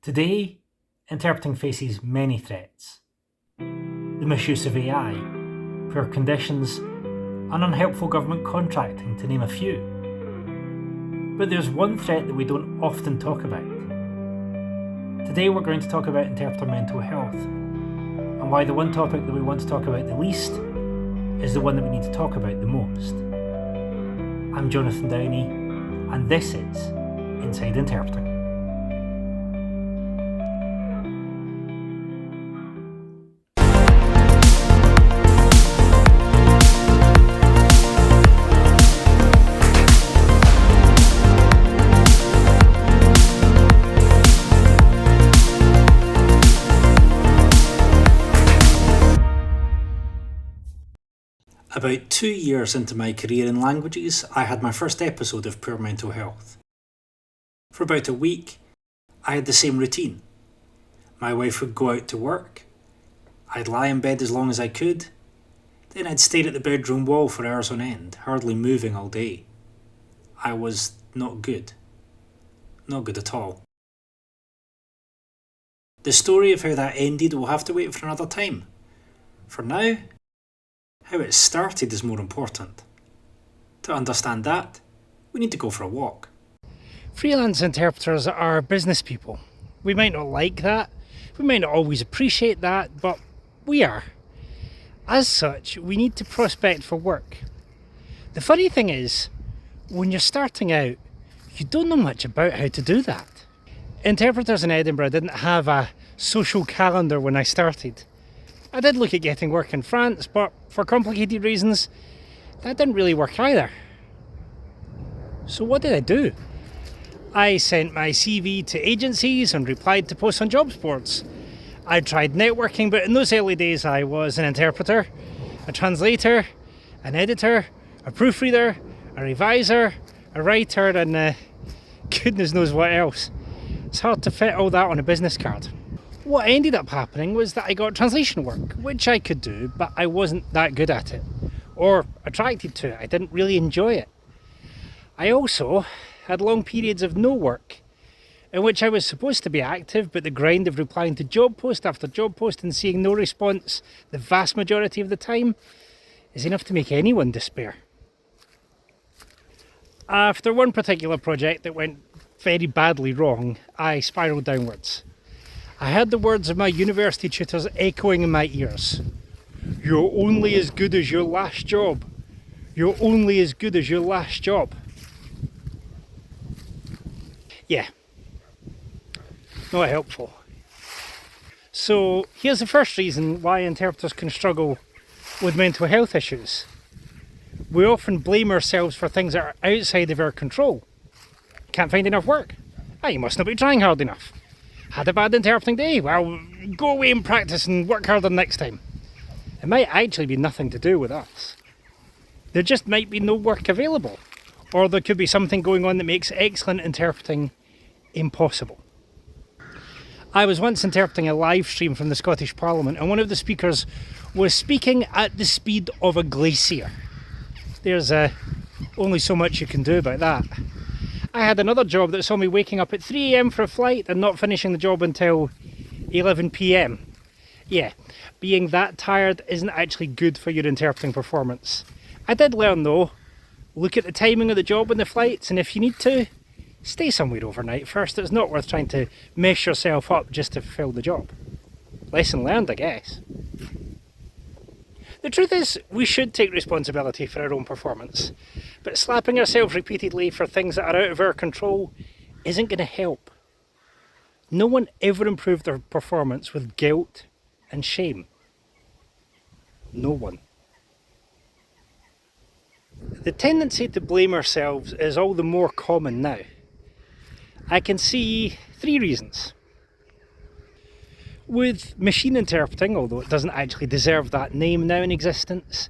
Today, interpreting faces many threats. The misuse of AI, poor conditions, and unhelpful government contracting, to name a few. But there's one threat that we don't often talk about. Today we're going to talk about interpreter mental health, and why the one topic that we want to talk about the least is the one that we need to talk about the most. I'm Jonathan Downey, and this is Inside Interpreting. About 2 years into my career in languages, I had my first episode of poor mental health. For about a week, I had the same routine. My wife would go out to work, I'd lie in bed as long as I could, then I'd stare at the bedroom wall for hours on end, hardly moving all day. I was not good. Not good at all. The story of how that ended will have to wait for another time. For now, how it started is more important. To understand that, we need to go for a walk. Freelance interpreters are business people. We might not like that, we might not always appreciate that, but we are. As such, we need to prospect for work. The funny thing is, when you're starting out, you don't know much about how to do that. Interpreters in Edinburgh didn't have a social calendar when I started. I did look at getting work in France, but for complicated reasons, that didn't really work either. So what did I do? I sent my CV to agencies and replied to posts on jobs boards. I tried networking, but in those early days I was an interpreter, a translator, an editor, a proofreader, a reviser, a writer, and goodness knows what else. It's hard to fit all that on a business card. What ended up happening was that I got translation work, which I could do, but I wasn't that good at it, or attracted to it. I didn't really enjoy it. I also had long periods of no work, in which I was supposed to be active, but the grind of replying to job post after job post and seeing no response the vast majority of the time is enough to make anyone despair. After one particular project that went very badly wrong, I spiralled downwards. I heard the words of my university tutors echoing in my ears. You're only as good as your last job. You're only as good as your last job. Yeah, not helpful. So here's the first reason why interpreters can struggle with mental health issues. We often blame ourselves for things that are outside of our control. Can't find enough work. You must not be trying hard enough. Had a bad interpreting day? Well, go away and practice and work harder next time. It might actually be nothing to do with us. There just might be no work available. Or there could be something going on that makes excellent interpreting impossible. I was once interpreting a live stream from the Scottish Parliament, and one of the speakers was speaking at the speed of a glacier. There's only so much you can do about that. I had another job that saw me waking up at 3 a.m. for a flight and not finishing the job until 11 p.m. Yeah, being that tired isn't actually good for your interpreting performance. I did learn though, look at the timing of the job and the flights, and if you need to, stay somewhere overnight first. It's not worth trying to mess yourself up just to fulfill the job. Lesson learned, I guess. The truth is, we should take responsibility for our own performance, but slapping ourselves repeatedly for things that are out of our control isn't going to help. No one ever improved their performance with guilt and shame. No one. The tendency to blame ourselves is all the more common now. I can see 3 reasons. With machine interpreting, although it doesn't actually deserve that name now in existence,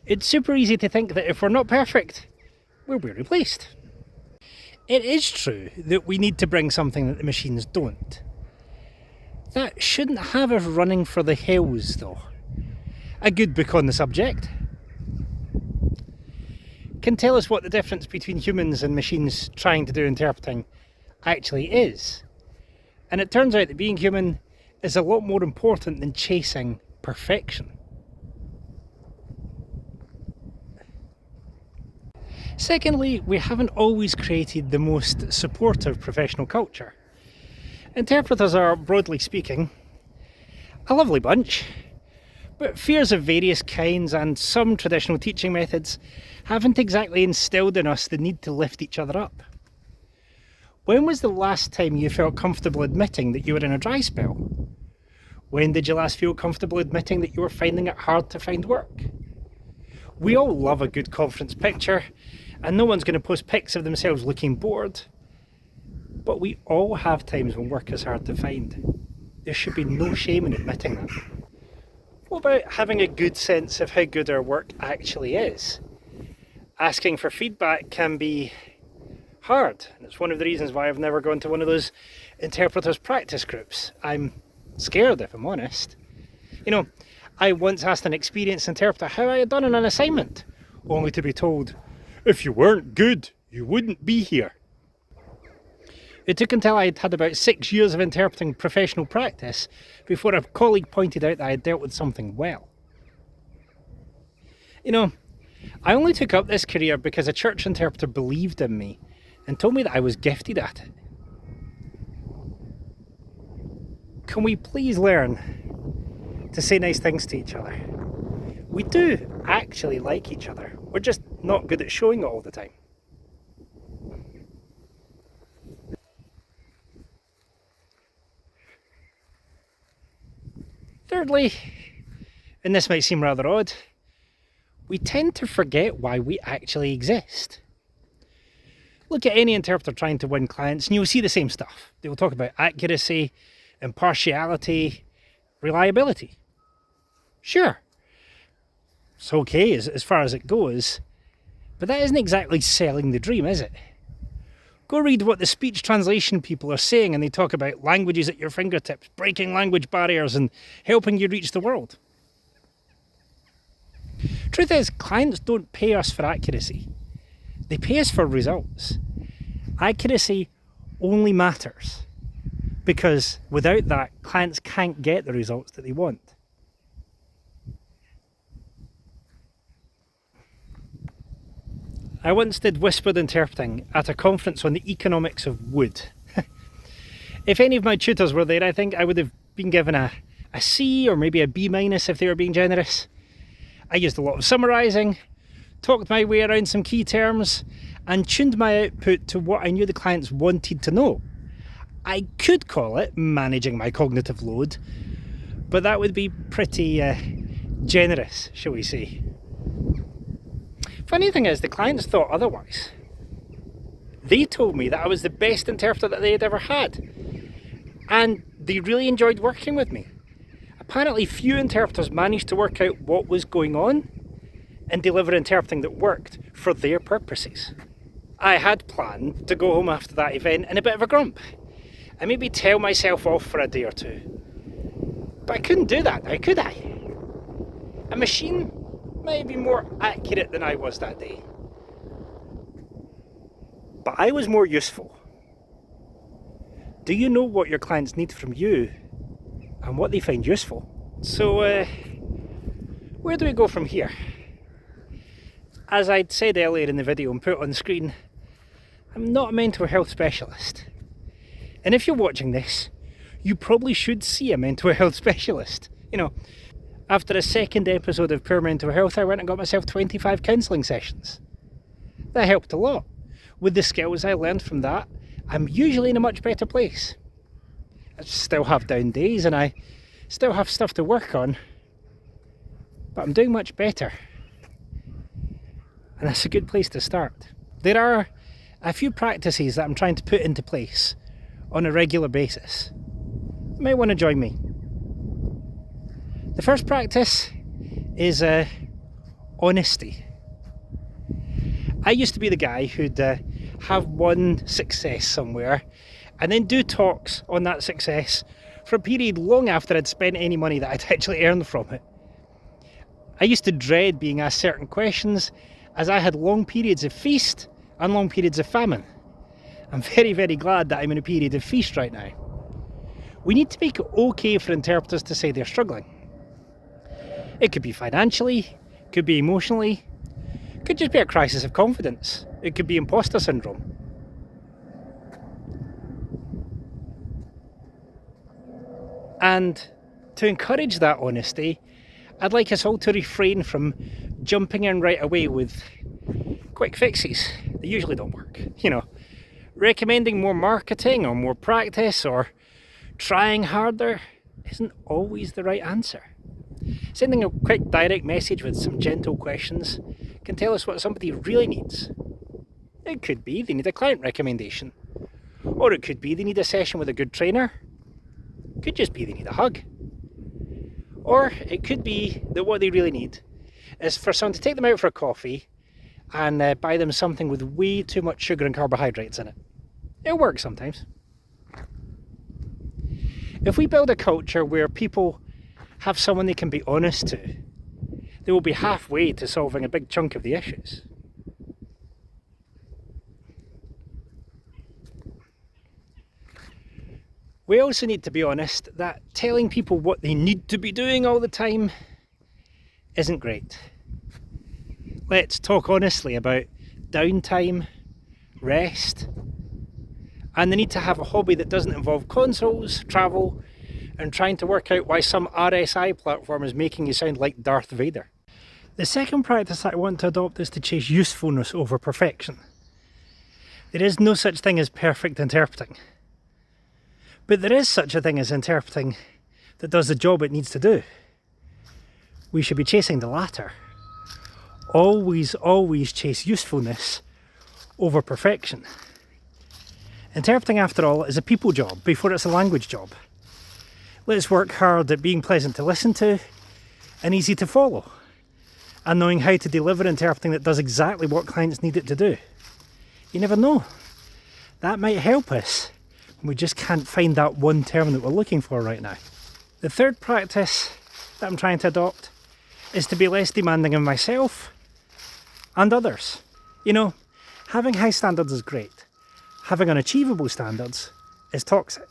it's super easy to think that if we're not perfect, we'll be replaced. It is true that we need to bring something that the machines don't. That shouldn't have us running for the hills though. A good book on the subject can tell us what the difference between humans and machines trying to do interpreting actually is. And it turns out that being human is a lot more important than chasing perfection. Secondly, we haven't always created the most supportive professional culture. Interpreters are, broadly speaking, a lovely bunch, but fears of various kinds and some traditional teaching methods haven't exactly instilled in us the need to lift each other up. When was the last time you felt comfortable admitting that you were in a dry spell? When did you last feel comfortable admitting that you were finding it hard to find work? We all love a good conference picture, and no one's going to post pics of themselves looking bored. But we all have times when work is hard to find. There should be no shame in admitting that. What about having a good sense of how good our work actually is? Asking for feedback can be hard, and it's one of the reasons why I've never gone to one of those interpreters practice groups. I'm scared, if I'm honest. I once asked an experienced interpreter how I had done on an assignment, only to be told, "If you weren't good, you wouldn't be here." It took until I'd had about 6 years of interpreting professional practice before a colleague pointed out that I had dealt with something well. I only took up this career because a church interpreter believed in me and told me that I was gifted at it. Can we please learn to say nice things to each other? We do actually like each other. We're just not good at showing it all the time. Thirdly, and this might seem rather odd, we tend to forget why we actually exist. Look at any interpreter trying to win clients and you'll see the same stuff. They will talk about accuracy, impartiality, reliability. Sure, it's okay as far as it goes, but that isn't exactly selling the dream, is it? Go read what the speech translation people are saying, and they talk about languages at your fingertips, breaking language barriers and helping you reach the world. Truth is, clients don't pay us for accuracy. They pay us for results. Accuracy only matters because without that, clients can't get the results that they want. I once did whispered interpreting at a conference on the economics of wood. If any of my tutors were there, I think I would have been given a C or maybe a B- if they were being generous. I used a lot of summarising, talked my way around some key terms, and tuned my output to what I knew the clients wanted to know. I could call it managing my cognitive load, but that would be pretty generous, shall we say. Funny thing is, the clients thought otherwise. They told me that I was the best interpreter that they had ever had, and they really enjoyed working with me. Apparently, few interpreters managed to work out what was going on and deliver interpreting that worked for their purposes. I had planned to go home after that event in a bit of a grump and maybe tell myself off for a day or two. But I couldn't do that now, could I? A machine might be more accurate than I was that day. But I was more useful. Do you know what your clients need from you and what they find useful? So, where do we go from here? As I'd said earlier in the video and put on screen, I'm not a mental health specialist. And if you're watching this, you probably should see a mental health specialist. After a second episode of Poor Mental Health, I went and got myself 25 counselling sessions. That helped a lot. With the skills I learned from that, I'm usually in a much better place. I still have down days and I still have stuff to work on, but I'm doing much better. And that's a good place to start. There are a few practices that I'm trying to put into place on a regular basis. You might want to join me. The first practice is honesty. I used to be the guy who'd have one success somewhere and then do talks on that success for a period long after I'd spent any money that I'd actually earned from it. I used to dread being asked certain questions as I had long periods of feast and long periods of famine. I'm very, very glad that I'm in a period of feast right now. we need to make it okay for interpreters to say they're struggling. It could be financially, could be emotionally, could just be a crisis of confidence. It could be imposter syndrome. And to encourage that honesty, I'd like us all to refrain from jumping in right away with quick fixes that usually don't work. Recommending more marketing or more practice or trying harder isn't always the right answer. Sending a quick direct message with some gentle questions can tell us what somebody really needs. It could be they need a client recommendation, or it could be they need a session with a good trainer. It could just be they need a hug. Or it could be that what they really need is for someone to take them out for a coffee and buy them something with way too much sugar and carbohydrates in it. It'll work sometimes. If we build a culture where people have someone they can be honest to, they will be halfway to solving a big chunk of the issues. We also need to be honest that telling people what they need to be doing all the time isn't great. Let's talk honestly about downtime, rest, and the need to have a hobby that doesn't involve consoles, travel, and trying to work out why some RSI platform is making you sound like Darth Vader. The second practice I want to adopt is to chase usefulness over perfection. There is no such thing as perfect interpreting. But there is such a thing as interpreting that does the job it needs to do. We should be chasing the latter. Always chase usefulness over perfection. Interpreting, after all, is a people job before it's a language job. Let's work hard at being pleasant to listen to and easy to follow, and knowing how to deliver interpreting that does exactly what clients need it to do. You never know. That might help us. We just can't find that one term that we're looking for right now. The third practice that I'm trying to adopt is to be less demanding of myself and others. Having high standards is great. Having unachievable standards is toxic.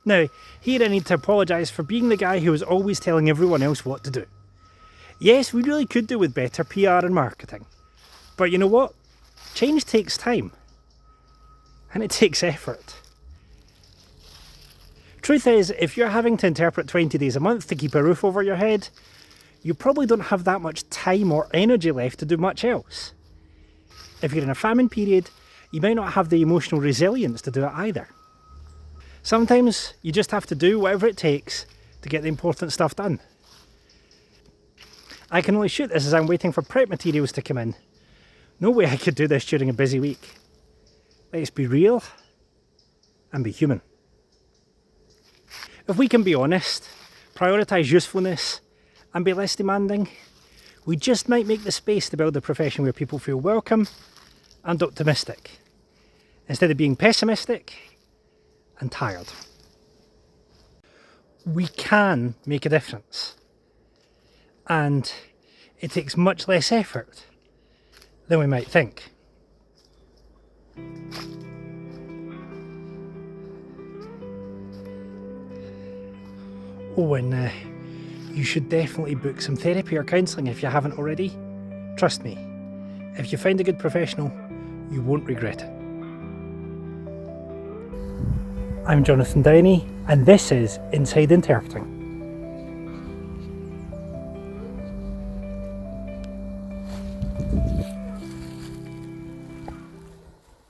Now, here I need to apologise for being the guy who is always telling everyone else what to do. Yes, we really could do with better PR and marketing. But you know what? Change takes time. And it takes effort. Truth is, if you're having to interpret 20 days a month to keep a roof over your head, you probably don't have that much time or energy left to do much else. If you're in a famine period, you might not have the emotional resilience to do it either. Sometimes you just have to do whatever it takes to get the important stuff done. I can only shoot this as I'm waiting for prep materials to come in. No way I could do this during a busy week. Let's be real and be human. If we can be honest, prioritise usefulness and be less demanding, we just might make the space to build a profession where people feel welcome and optimistic, instead of being pessimistic and tired. We can make a difference, and it takes much less effort than we might think. Oh, and you should definitely book some therapy or counselling if you haven't already. Trust me, if you find a good professional, you won't regret it. I'm Jonathan Downey, and this is Inside Interpreting.